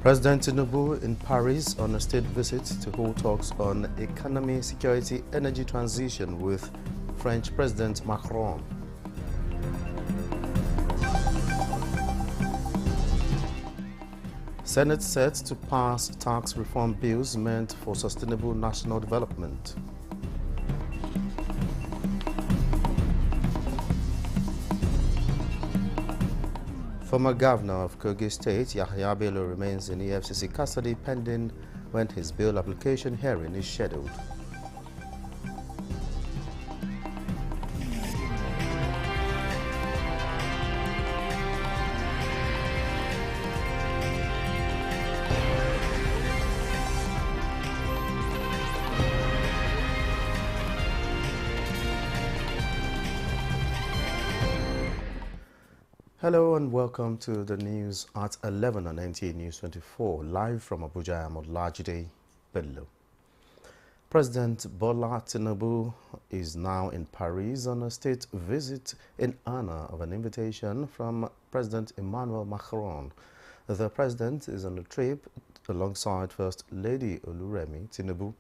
President Tinubu in Paris on a state visit to hold talks on economy, security, energy transition with French President Macron. Senate set to pass tax reform bills meant for sustainable national development. Former governor of Kogi State, Yahya Bello, remains in EFCC custody pending when his bail application hearing is scheduled. Hello and welcome to the news at 11 on Nta News24, live from Abuja. I'm Olajide Bello. President Bola Tinubu is now in Paris on a state visit in honor of an invitation from President Emmanuel Macron. The president is on a trip alongside First Lady Oluremi Tinubu.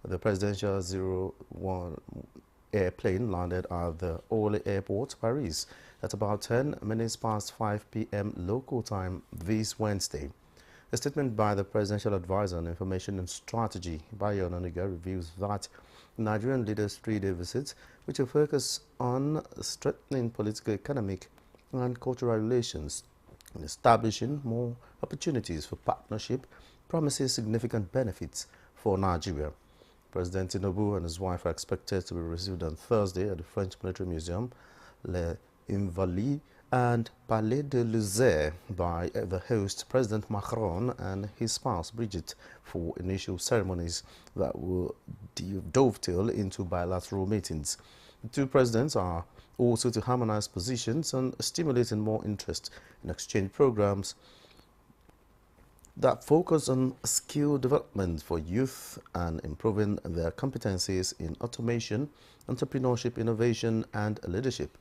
The presidential 01 airplane landed at the Orly Airport, Paris, at about 10 minutes past 5 p.m. local time this Wednesday. A statement by the Presidential Advisor on Information and Strategy, Bayo Onaniga, reveals that Nigerian leaders' three-day visit, which will focus on strengthening political, economic and cultural relations and establishing more opportunities for partnership, promises significant benefits for Nigeria. President Tinubu and his wife are expected to be received on Thursday at the French Military Museum, Les Invalides and Palais de l'Élysée by the host, President Macron, and his spouse, Brigitte, for initial ceremonies that will dovetail into bilateral meetings. The two presidents are also to harmonize positions and stimulating more interest in exchange programs that focus on skill development for youth and improving their competencies in automation, entrepreneurship, innovation, and leadership.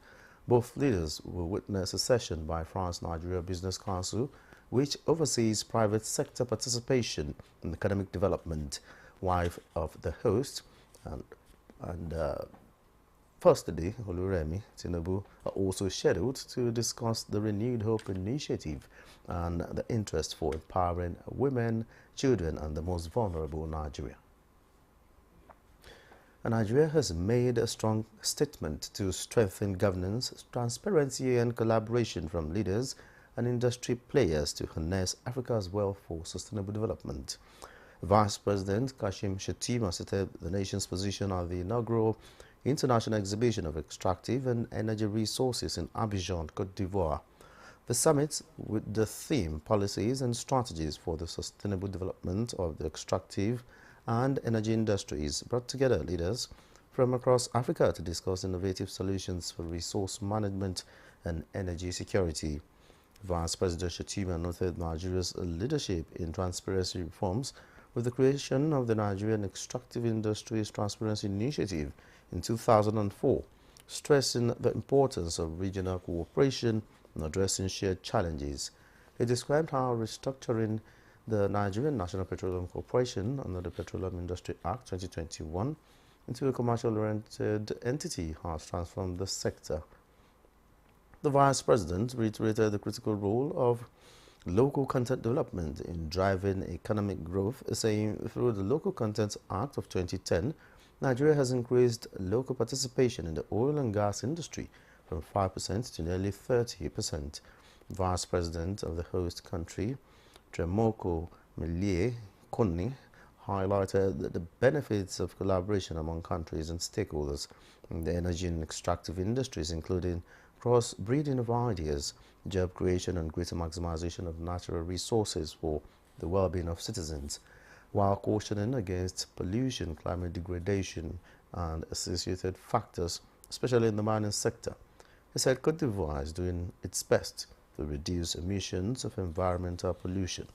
Both leaders will witness a session by France-Nigeria Business Council, which oversees private sector participation in economic development. Wife of the host and First Lady Oluremi Tinubu are also scheduled to discuss the Renewed Hope initiative and the interest for empowering women, children, and the most vulnerable in Nigeria. Nigeria has made a strong statement to strengthen governance, transparency, and collaboration from leaders and industry players to harness Africa's wealth for sustainable development. Vice President Kashim Shettima stated the nation's position at the inaugural International Exhibition of Extractive and Energy Resources in Abidjan, Côte d'Ivoire. The summit, with the theme Policies and Strategies for the Sustainable Development of the Extractive and Energy Industries, brought together leaders from across Africa to discuss innovative solutions for resource management and energy security. Vice President Shettima noted Nigeria's leadership in transparency reforms with the creation of the Nigerian Extractive Industries Transparency Initiative in 2004, stressing the importance of regional cooperation in addressing shared challenges. He described how restructuring the Nigerian National Petroleum Corporation under the Petroleum Industry Act 2021 into a commercial-oriented entity has transformed the sector. The Vice President reiterated the critical role of local content development in driving economic growth, saying through the Local Content Act of 2010, Nigeria has increased local participation in the oil and gas industry from 5% to nearly 30%. Vice President of the host country, Tremoko Melie Konni, highlighted the benefits of collaboration among countries and stakeholders in the energy and extractive industries, including cross-breeding of ideas, job creation, and greater maximization of natural resources for the well-being of citizens, while cautioning against pollution, climate degradation, and associated factors, especially in the mining sector. He said Côte d'Ivoire is doing its best to reduce emissions of environmental pollution.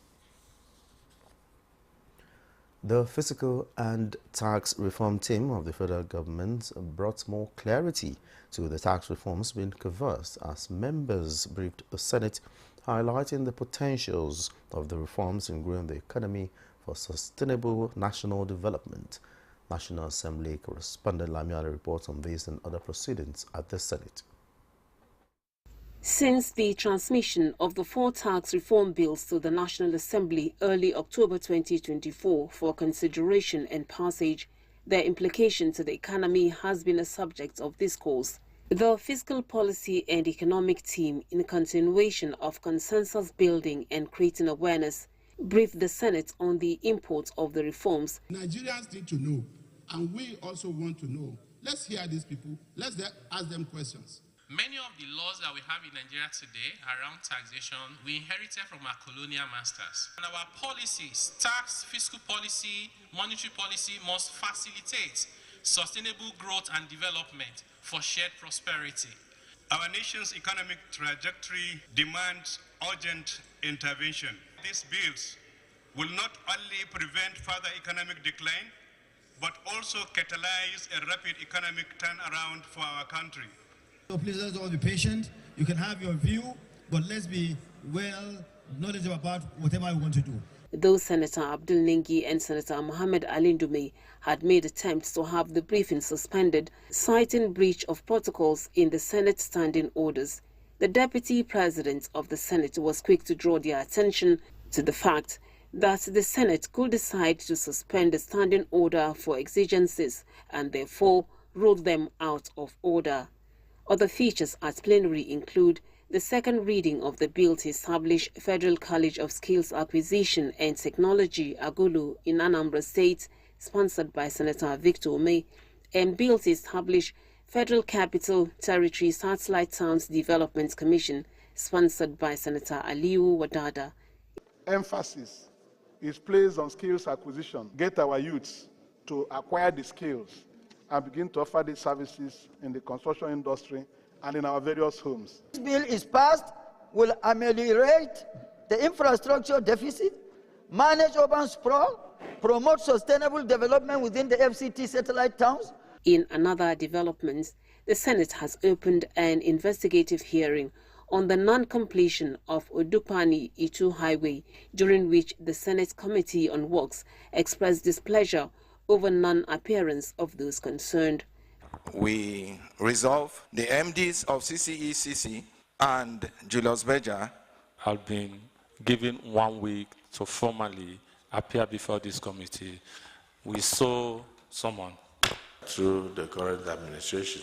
The Fiscal and Tax Reform team of the federal government brought more clarity to the tax reforms being conversed as members briefed the Senate highlighting the potentials of the reforms in growing the economy for sustainable national development. National Assembly correspondent Lamiale reports on this and other proceedings at the Senate. Since the transmission of the 4 tax reform bills to the National Assembly early October 2024 for consideration and passage, their implication to the economy has been a subject of discourse. The Fiscal Policy and Economic Team, in continuation of consensus building and creating awareness, briefed the Senate on the import of the reforms. Nigerians need to know, and we also want to know. Let's hear these people. Let's ask them questions. Many of the laws that we have in Nigeria today around taxation, we inherited from our colonial masters. And our policies, tax, fiscal policy, monetary policy, must facilitate sustainable growth and development for shared prosperity. Our nation's economic trajectory demands urgent intervention. These bills will not only prevent further economic decline, but also catalyze a rapid economic turnaround for our country. So please, let's all be patient. You can have your view, but let's be well knowledgeable about whatever we want to do. Though Senator Abdul Nengi and Senator Mohammed Ali Ndume had made attempts to have the briefing suspended, citing breach of protocols in the Senate standing orders, the Deputy President of the Senate was quick to draw their attention to the fact that the Senate could decide to suspend the standing order for exigencies and therefore rule them out of order. Other features at plenary include the second reading of the bill to establish Federal College of Skills Acquisition and Technology, Agulu, in Anambra State, sponsored by Senator Victor Omeh, and bill to establish Federal Capital Territory Satellite Towns Development Commission, sponsored by Senator Aliu Wadada. Emphasis is placed on skills acquisition. Get our youths to acquire the skills and begin to offer these services in the construction industry and in our various homes. This bill is passed, will ameliorate the infrastructure deficit, manage urban sprawl, promote sustainable development within the FCT satellite towns. In another development, the Senate has opened an investigative hearing on the non-completion of Odukpani-Itu Highway, during which the Senate Committee on Works expressed displeasure over non-appearance of those concerned. We resolve the MDs of CCECC and Julius Berger have been given 1 week to formally appear before this committee. We saw someone. Through the current administration,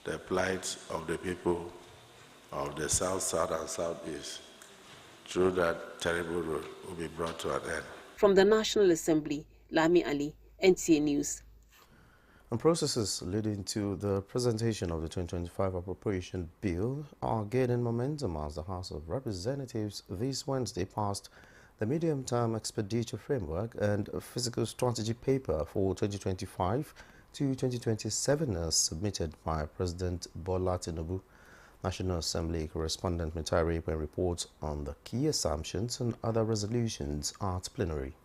the plight of the people of the South, South, and Southeast through that terrible road will be brought to an end. From the National Assembly, Lami Ali, Nta News. And processes leading to the presentation of the 2025 appropriation bill are gaining momentum as the House of Representatives this Wednesday passed the medium-term expenditure framework and fiscal strategy paper for 2025 to 2027 as submitted by President Bola Tinubu. National Assembly correspondent Mitari reports on the key assumptions and other resolutions at plenary.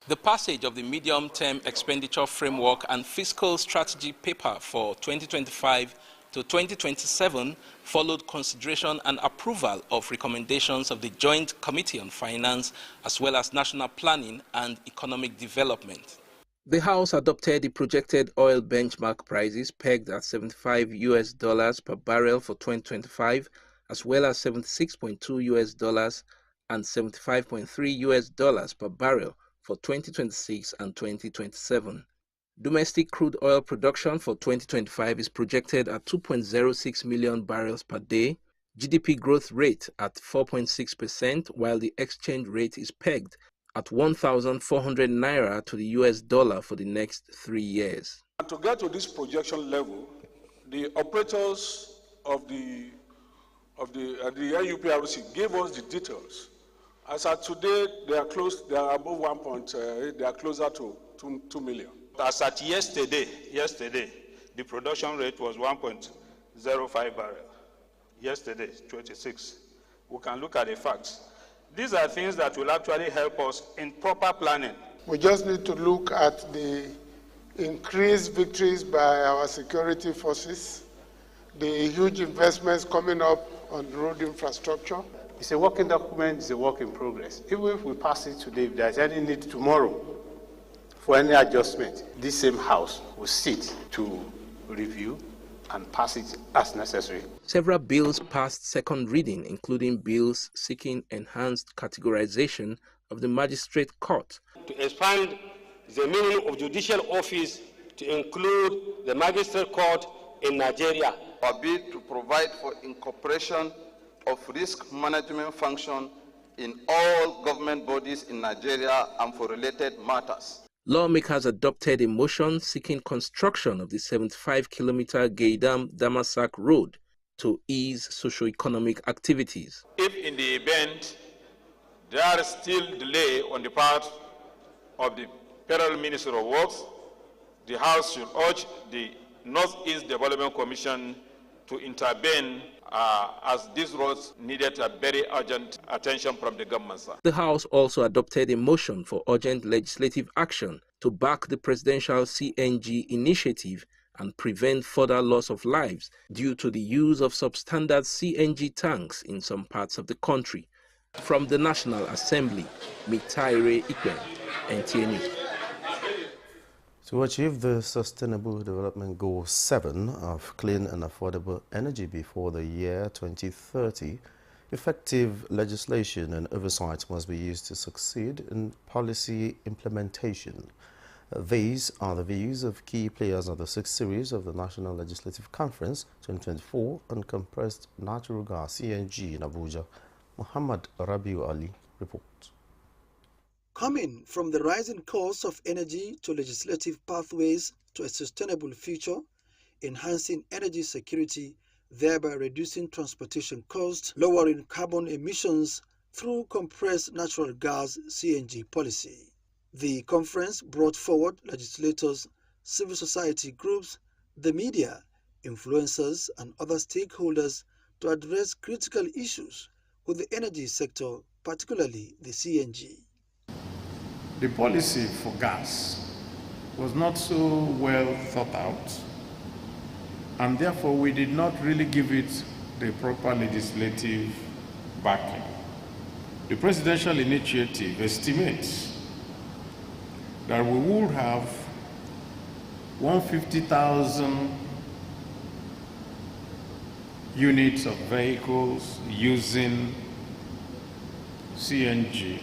The passage of the medium-term expenditure framework and fiscal strategy paper for 2025 to 2027 followed consideration and approval of recommendations of the Joint Committee on Finance as well as National Planning and Economic Development. The House adopted the projected oil benchmark prices pegged at $75 per barrel for 2025 as well as $76.2 and $75.3 per barrel for 2026 and 2027. Domestic crude oil production for 2025 is projected at 2.06 million barrels per day, GDP growth rate at 4.6%, while the exchange rate is pegged at 1,400 naira to the US dollar for the next 3 years. And to get to this projection level, the operators of the NUPRC gave us the details. As of today, they are above 1.8, they are closer to 2 million. As at yesterday, the production rate was 1.05 barrel. Yesterday, 26. We can look at the facts. These are things that will actually help us in proper planning. We just need to look at the increased victories by our security forces, the huge investments coming up on road infrastructure. It's a working document, it's a work in progress. Even if we pass it today, if there's any need tomorrow for any adjustment, this same House will sit to review and pass it as necessary. Several bills passed second reading, including bills seeking enhanced categorization of the magistrate court. To expand the meaning of judicial office to include the magistrate court in Nigeria. A bill to provide for incorporation of risk management function in all government bodies in Nigeria and for related matters. Lawmakers adopted a motion seeking construction of the 75-kilometer Gaidam-Damasak road to ease socio-economic activities. If in the event there is still delay on the part of the Federal Ministry of Works, the House should urge the Northeast Development Commission to intervene as these roads needed a very urgent attention from the government, sir. The House also adopted a motion for urgent legislative action to back the presidential CNG initiative and prevent further loss of lives due to the use of substandard CNG tanks in some parts of the country. From the National Assembly, Mitaire Ikwen, Nta News. To achieve the Sustainable Development Goal 7 of clean and affordable energy before the year 2030, effective legislation and oversight must be used to succeed in policy implementation. These are the views of key players of the 6th series of the National Legislative Conference 2024 on compressed natural gas CNG in Abuja. Muhammad Rabiu Ali reports. Coming from the rising cost of energy to legislative pathways to a sustainable future, enhancing energy security, thereby reducing transportation costs, lowering carbon emissions through compressed natural gas CNG policy. The conference brought forward legislators, civil society groups, the media, influencers, and other stakeholders to address critical issues with the energy sector, particularly the CNG. The policy for gas was not so well thought out, and therefore we did not really give it the proper legislative backing. The presidential initiative estimates that we would have 150,000 units of vehicles using CNG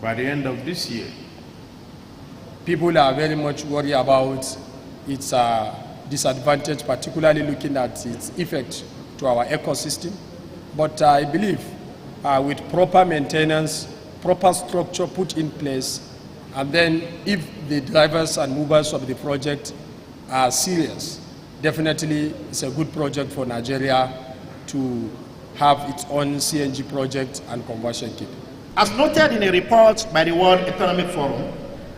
by the end of this year. People are very much worried about its disadvantage, particularly looking at its effect to our ecosystem. But I believe with proper maintenance, proper structure put in place, and then if the drivers and movers of the project are serious, definitely it's a good project for Nigeria to have its own CNG project and conversion kit. As noted in a report by the World Economic Forum,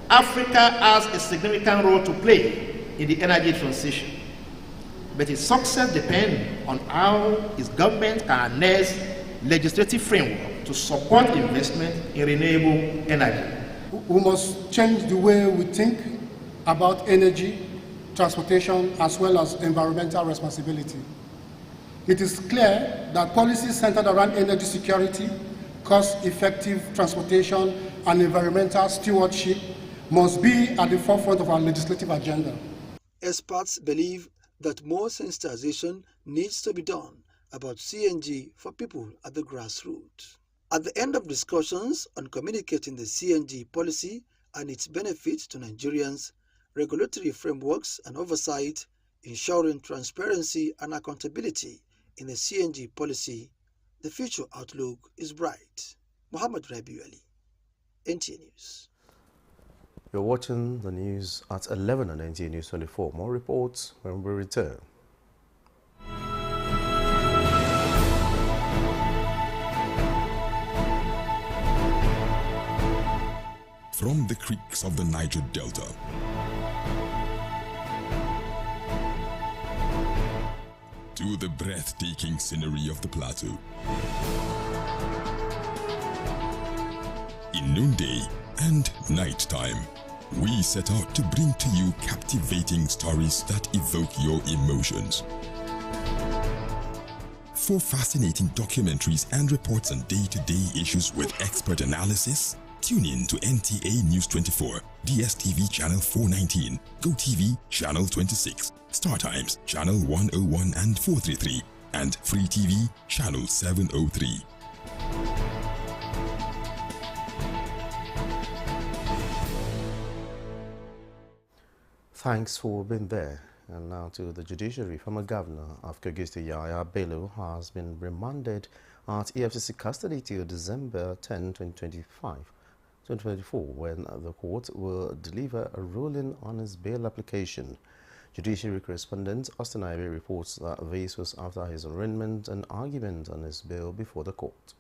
Africa has a significant role to play in the energy transition, but its success depends on how its government can harness legislative framework to support investment in renewable energy. We must change the way we think about energy, transportation, as well as environmental responsibility. It is clear that policies centered around energy security, cost-effective transportation, and environmental stewardship must be at the forefront of our legislative agenda. Experts believe that more sensitization needs to be done about CNG for people at the grassroots. At the end of discussions on communicating the CNG policy and its benefits to Nigerians, regulatory frameworks and oversight, ensuring transparency and accountability in the CNG policy, the future outlook is bright. Muhammad Rabiu Ali, Nta News. You're watching the news at 11 on Nta News 24. More reports when we return. From the creeks of the Niger Delta to the breathtaking scenery of the plateau, in noonday and nighttime, we set out to bring to you captivating stories that evoke your emotions. For fascinating documentaries and reports on day-to-day issues with expert analysis, tune in to NTA News 24, DSTV Channel 419, GoTV Channel 26, StarTimes Channel 101 and 433, and Free TV Channel 703. Thanks for being there. And now to the judiciary. Former Governor of Kogi State Yahaya Bello has been remanded at EFCC custody till December 10, 2024, when the court will deliver a ruling on his bail application. Judiciary correspondent Austin Ibe reports that this was after his arraignment and argument on his bail before the court.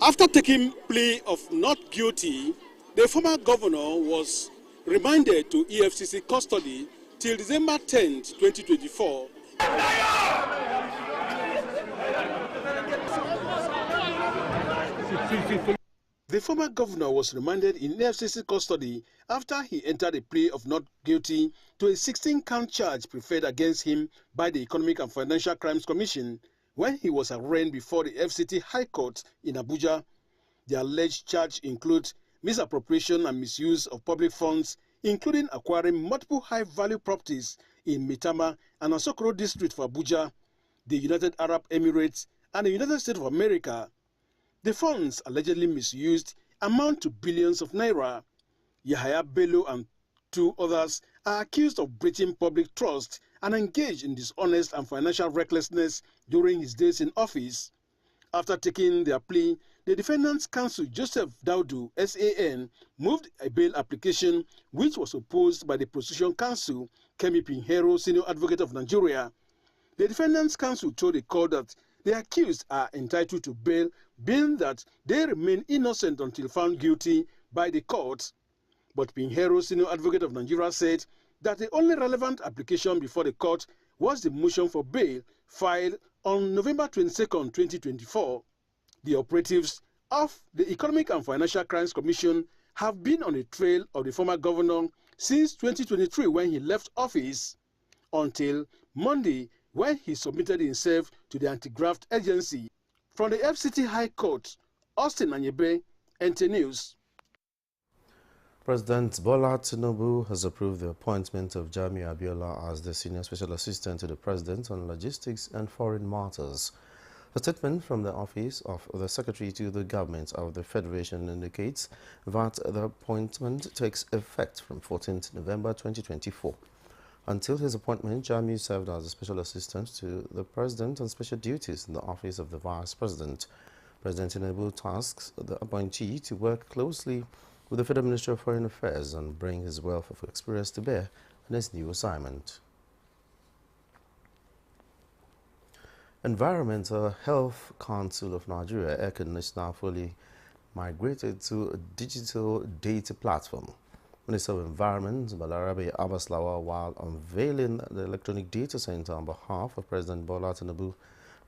After taking plea of not guilty, the former governor was remanded to EFCC custody till December 10, 2024. The former governor was remanded in EFCC custody after he entered a plea of not guilty to a 16-count charge preferred against him by the Economic and Financial Crimes Commission when he was arraigned before the FCT High Court in Abuja. The alleged charge includes misappropriation and misuse of public funds, including acquiring multiple high-value properties in Mitama and Asokoro district for Abuja, the United Arab Emirates, and the United States of America. The funds allegedly misused amount to billions of naira. Yahaya Bello and two others are accused of breaching public trust and engaged in dishonest and financial recklessness during his days in office. After taking their plea, the defendant's counsel Joseph Daudu, SAN, moved a bail application which was opposed by the prosecution counsel, Kemi Pinheiro, Senior Advocate of Nigeria. The defendant's counsel told the court that the accused are entitled to bail, being that they remain innocent until found guilty by the court. But Pinheiro, Senior Advocate of Nigeria, said that the only relevant application before the court was the motion for bail filed on November 22, 2024. The operatives of the Economic and Financial Crimes Commission have been on the trail of the former governor since 2023 when he left office, until Monday when he submitted himself to the anti-graft agency. From the FCT High Court, Austin Anyebe, Nta News. President Bola Tinubu has approved the appointment of Jamiu Abiola as the Senior Special Assistant to the President on Logistics and Foreign Matters. A statement from the Office of the Secretary to the Government of the Federation indicates that the appointment takes effect from 14th November 2024. Until his appointment, Jamiu served as a Special Assistant to the President on special duties in the Office of the Vice President. President Tinubu tasks the appointee to work closely with the Federal Ministry of Foreign Affairs and bring his wealth of experience to bear on his new assignment. Environmental Health Council of Nigeria, ECON, is now fully migrated to a digital data platform. Minister of Environment, Balarabe Abaslawa, while unveiling the electronic data center on behalf of President Bola Tinubu,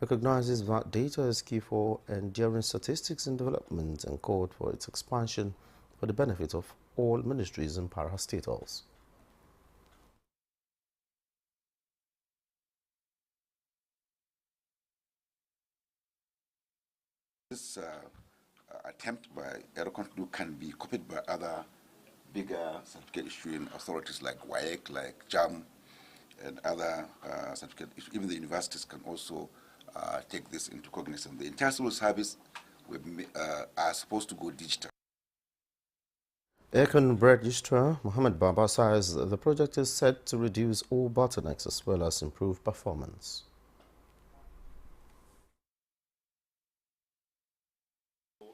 recognizes that data is key for enduring statistics and development and called for its expansion for the benefit of all ministries and parastatals. This attempt by ECON can be copied by other bigger certificate issuing authorities like WAEC, like JAM, and other certificate. Even the universities can also take this into cognizance. The entire civil service are supposed to go digital. ECON Registrar Mohammed Baba says the project is set to reduce all bottlenecks as well as improve performance.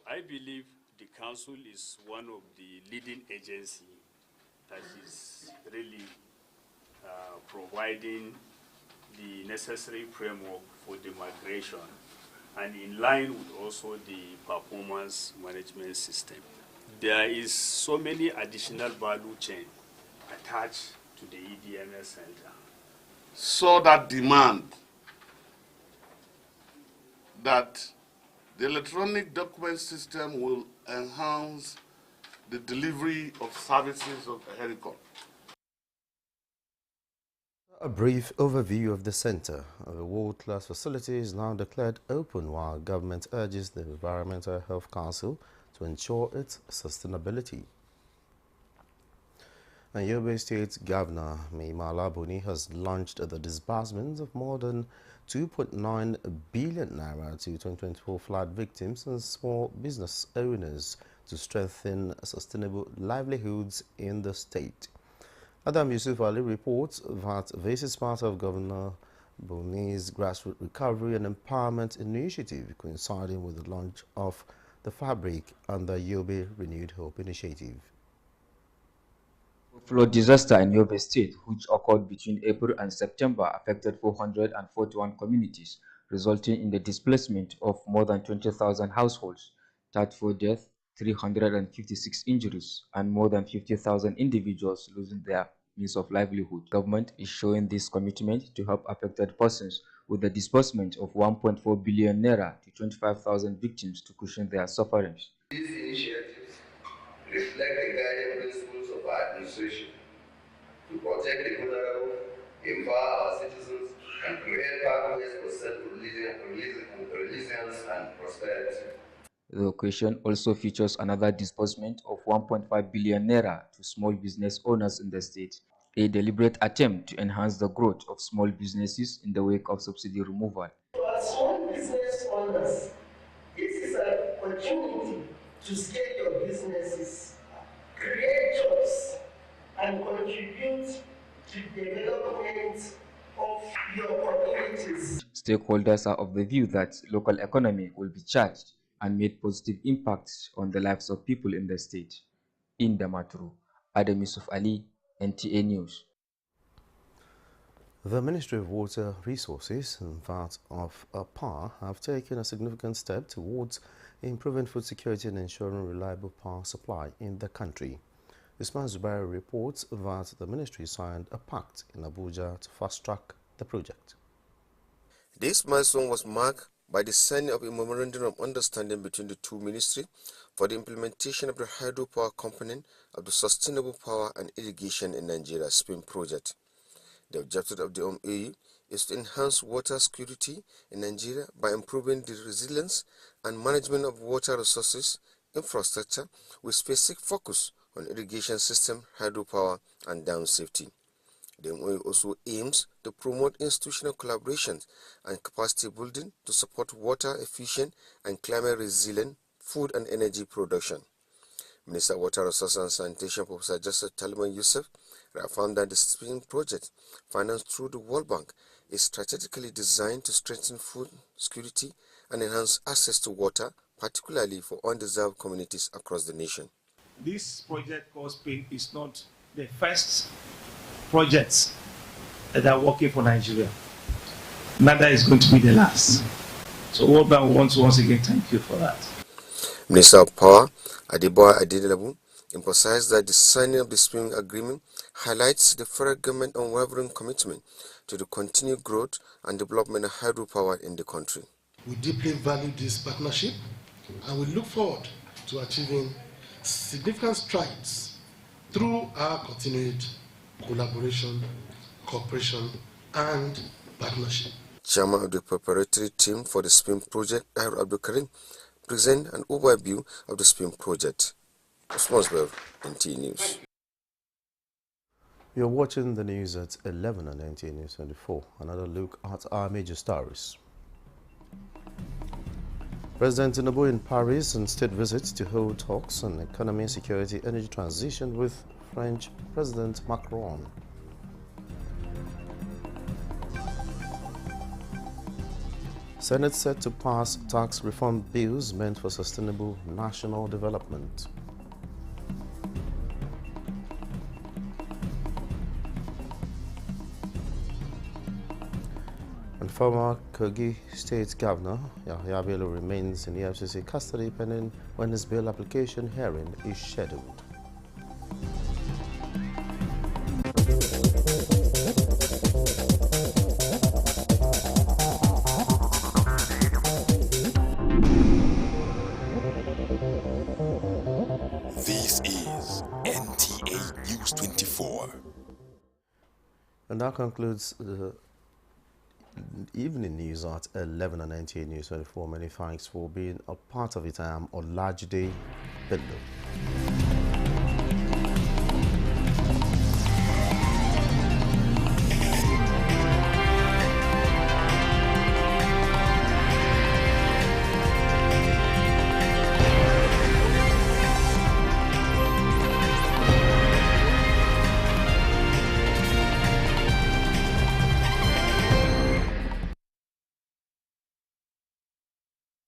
I believe the council is one of the leading agencies that is really providing the necessary framework for the migration and in line with also the performance management system. There is so many additional value chain attached to the EDMS center. So that demand that the electronic document system will enhance the delivery of services of ECON. A brief overview of the center. The world-class facility is now declared open while government urges the Environmental Health Council to ensure its sustainability. And Yobe State Governor Maimala Buni has launched the disbursement of more than 2.9 billion naira to 2024 flood victims and small business owners to strengthen sustainable livelihoods in the state. Adam Yusuf Ali reports that this is part of Governor Boni's grassroots recovery and empowerment initiative coinciding with the launch of the fabric and the Yobe Renewed Hope initiative. Flood disaster in Yobe State, which occurred between April and September, affected 441 communities, resulting in the displacement of more than 20,000 households, 34 deaths, 356 injuries, and more than 50,000 individuals losing their means of livelihood. Government is showing this commitment to help affected persons with the disbursement of 1.4 billion naira to 25,000 victims to cushion their sufferings. These initiatives reflect the guiding principles of our administration to protect the vulnerable, empower our citizens, and create pathways for self-resilience and prosperity. The occasion also features another disbursement of 1.5 billion naira to small business owners in the state, a deliberate attempt to enhance the growth of small businesses in the wake of subsidy removal. For small business owners, this is an opportunity to scale your businesses, create jobs, and contribute to development of your communities. Stakeholders are of the view that local economy will be charged and made positive impacts on the lives of people in the state. In Damaturu, Adam Yusuf Ali, Nta News. The Ministry of Water Resources and that of Power have taken a significant step towards improving food security and ensuring reliable power supply in the country. Usman Zubair reports that the ministry signed a pact in Abuja to fast-track the project. This milestone was marked by the signing of a memorandum of understanding between the two ministries for the implementation of the hydropower component of the Sustainable Power and Irrigation in Nigeria SPIN project. The objective of the MOU is to enhance water security in Nigeria by improving the resilience and management of water resources infrastructure with specific focus on irrigation system, hydropower, and dam safety. The MOU also aims to promote institutional collaboration and capacity building to support water efficient and climate resilient food and energy production. Minister of Water Resources and Sanitation, Professor Justice Taliman Yusuf, reaffirmed that the SPIN project, financed through the World Bank, is strategically designed to strengthen food security and enhance access to water, particularly for undeserved communities across the nation. This project called SPIN is not the first projects that are working for Nigeria. Neither is going to be the last. So World Bank wants to once again thank you for that. Minister of Power, Adeboye Adedelebu, emphasized that the signing of the SPIN agreement highlights the federal government's unwavering commitment to the continued growth and development of hydropower in the country. We deeply value this partnership and we look forward to achieving significant strides through our continued collaboration, cooperation, and partnership. Chairman of the preparatory team for the SPIN project, Ahir Abdul Karim, present an overview of the SPIN project. Responsible Nta News. You're watching the news at 11 on Nta News24. Another look at our major stories. President Tinubu in Paris on state visit to hold talks on economy, security, energy transition with French President Macron. Senate set to pass tax reform bills meant for sustainable national development. And former Kogi State Governor Yahya Bello remains in EFCC custody pending when his bail application hearing is scheduled. This is Nta News 24. And that concludes the evening news at 11 on Nta News 24. Many thanks for being a part of it. I am Olajide Bello.